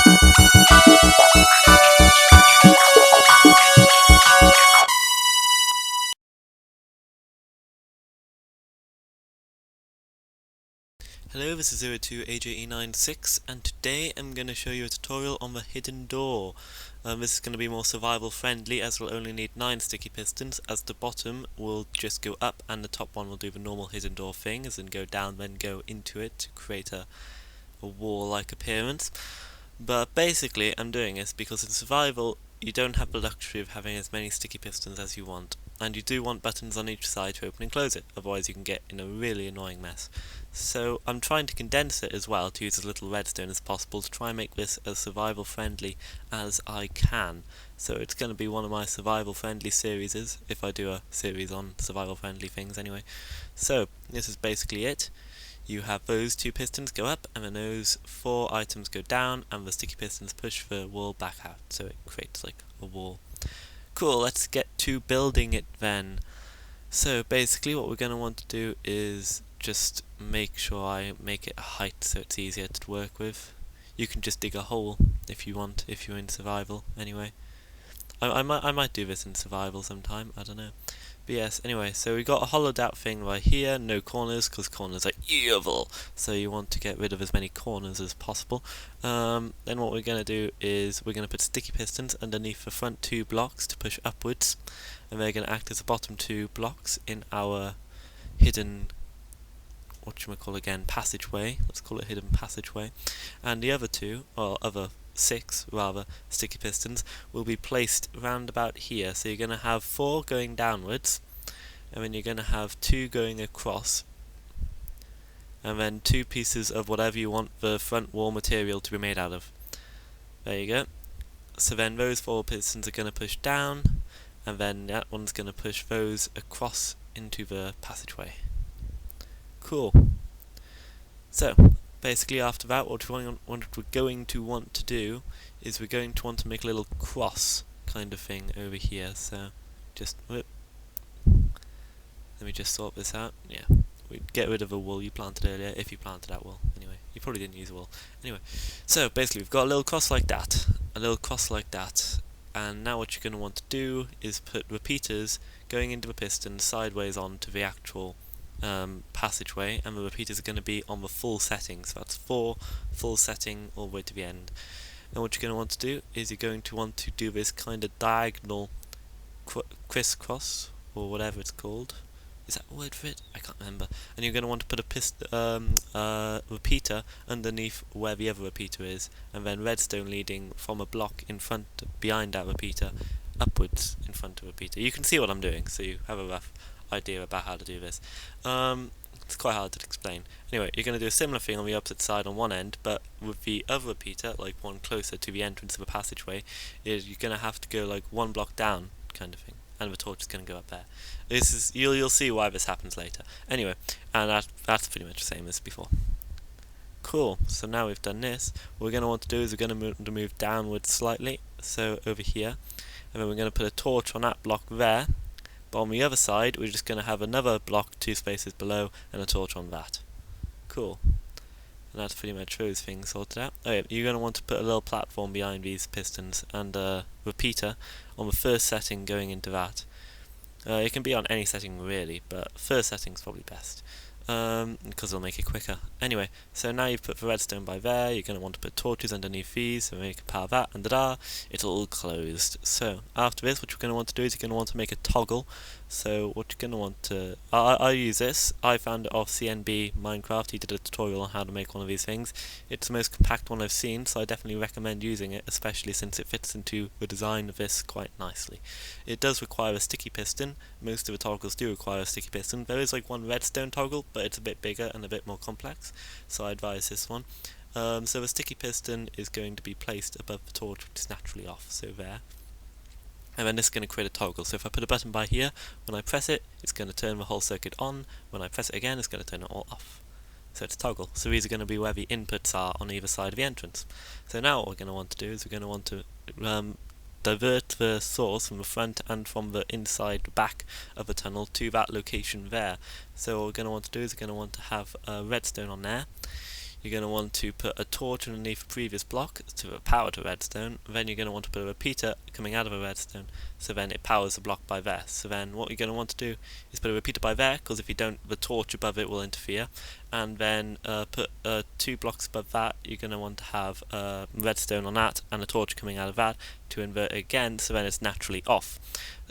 Hello, this is 02AJE96 and today I'm going to show you a tutorial on the hidden door. This is going to be more survival friendly as we'll only need 9 sticky pistons, as the bottom will just go up and the top one will do the normal hidden door thing, as in go down then go into it to create a wall-like appearance. But basically I'm doing this because in survival you don't have the luxury of having as many sticky pistons as you want, and you do want buttons on each side to open and close it, otherwise you can get in a really annoying mess. So I'm trying to condense it as well to use as little redstone as possible to try and make this as survival friendly as I can. So it's going to be one of my survival friendly series, if I do a series on survival friendly things anyway. So this is basically it. You have those 2 pistons go up, and then those 4 items go down, and the sticky pistons push the wall back out, so it creates like a wall. Cool, let's get to building it then. So basically what we're going to want to do is just make sure I make it a height so it's easier to work with. You can just dig a hole if you want, if you're in survival anyway. I might do this in survival sometime, I don't know. But yes, anyway, so we got a hollowed out thing right here, no corners, because corners are evil, so you want to get rid of as many corners as possible. Then what we're going to do is we're going to put sticky pistons underneath the front 2 blocks to push upwards, and they're going to act as the bottom 2 blocks in our hidden, passageway. Let's call it hidden passageway. And the other 2, or other 6 rather, sticky pistons will be placed round about here. So you're going to have 4 going downwards, and then you're going to have 2 going across, and then 2 pieces of whatever you want the front wall material to be made out of. There you go. So then those 4 pistons are going to push down, and then that one's going to push those across into the passageway. Cool. So basically after that, what we're going to want to do is we're going to want to make a little cross kind of thing over here. So just let me just sort this out. Yeah, we get rid of the wool you planted earlier, if you planted that wool. Anyway, you probably didn't use wool. Anyway, so basically we've got a little cross like that, and now what you're going to want to do is put repeaters going into the piston sideways onto the actual passageway, and the repeaters are going to be on the full setting, so that's 4 full setting all the way to the end. Now what you're going to want to do is you're going to want to do this kind of diagonal crisscross, or whatever it's called. Is that a word for it? I can't remember. And you're going to want to put a repeater underneath where the other repeater is, and then redstone leading from a block in front, behind that repeater, upwards in front of the repeater. You can see what I'm doing, so you have a rough idea about how to do this. It's quite hard to explain. Anyway, you're going to do a similar thing on the opposite side on one end, but with the other repeater, like one closer to the entrance of the passageway, you're going to have to go like 1 block down, kind of thing, and the torch is going to go up there. This is you'll see why this happens later. Anyway, and that's pretty much the same as before. Cool. So now we've done this, what we're going to want to do is we're going to move downwards slightly, so over here, and then we're going to put a torch on that block there. But on the other side, we're just going to have another block 2 spaces below and a torch on that. Cool. And that's pretty much those things sorted out. Oh yeah, you're going to want to put a little platform behind these pistons and a repeater on the first setting going into that. It can be on any setting really, but first setting's probably best, because it'll make it quicker. Anyway, so now you've put the redstone by there, you're going to want to put torches underneath these, so make a power that, and ta-da, it's all closed. So after this, what you're going to want to do is you're going to want to make a toggle. So what you're going to want to, I use this, I found it off CNB Minecraft. He did a tutorial on how to make one of these things. It's the most compact one I've seen, so I definitely recommend using it, especially since it fits into the design of this quite nicely. It does require a sticky piston. Most of the toggles do require a sticky piston. There is like one redstone toggle, but it's a bit bigger and a bit more complex, so I advise this one. So the sticky piston is going to be placed above the torch, which is naturally off, so there. And then this is going to create a toggle. So if I put a button by here, when I press it, it's going to turn the whole circuit on. When I press it again, it's going to turn it all off. So it's a toggle. So these are going to be where the inputs are on either side of the entrance. So now what we're going to want to do is we're going to want to divert the source from the front and from the inside back of the tunnel to that location there. So what we're going to want to do is we're going to want to have redstone on there. you're going to want to put a torch underneath a previous block to power to redstone. Then you're going to want to put a repeater coming out of a redstone, so then it powers the block by there. So then what you're going to want to do is put a repeater by there, because if you don't, the torch above it will interfere. And then put 2 blocks above that, you're going to want to have redstone on that and a torch coming out of that to invert it again, so then it's naturally off.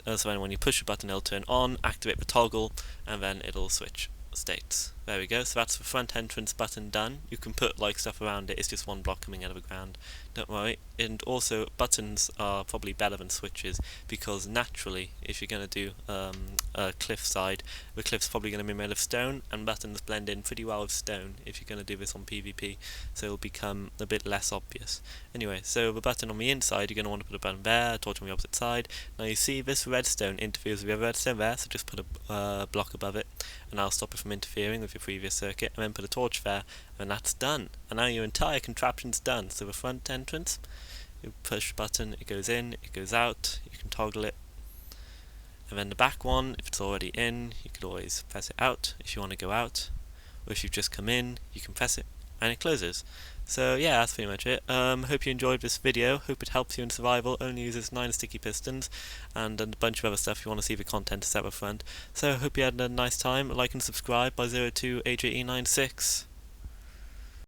So then when you push the button, it'll turn on, activate the toggle, and then it'll switch states. There we go. So that's the front entrance button done. You can put like stuff around it. It's just one block coming out of the ground. Don't worry. And also buttons are probably better than switches, because naturally, if you're going to do a cliff side, the cliff's probably going to be made of stone, and buttons blend in pretty well with stone if you're going to do this on PvP, so it'll become a bit less obvious. Anyway, so the button on the inside, you're going to want to put a button there, a torch on the opposite side. Now you see this redstone interferes with the other redstone there, so just put a block above it, and that'll stop it from interfering with your previous circuit, and then put a torch there, and that's done. And now your entire contraption's done. So the front entrance, you push the button, it goes in, it goes out, you can toggle it. And then the back one, if it's already in, you could always press it out if you want to go out, or if you've just come in, you can press it and it closes. So yeah, that's pretty much it. Hope you enjoyed this video. Hope it helps you in survival. Only uses 9 sticky pistons and a bunch of other stuff if you want to see the content to set up front. So hope you had a nice time. Like and subscribe by 02AJE96.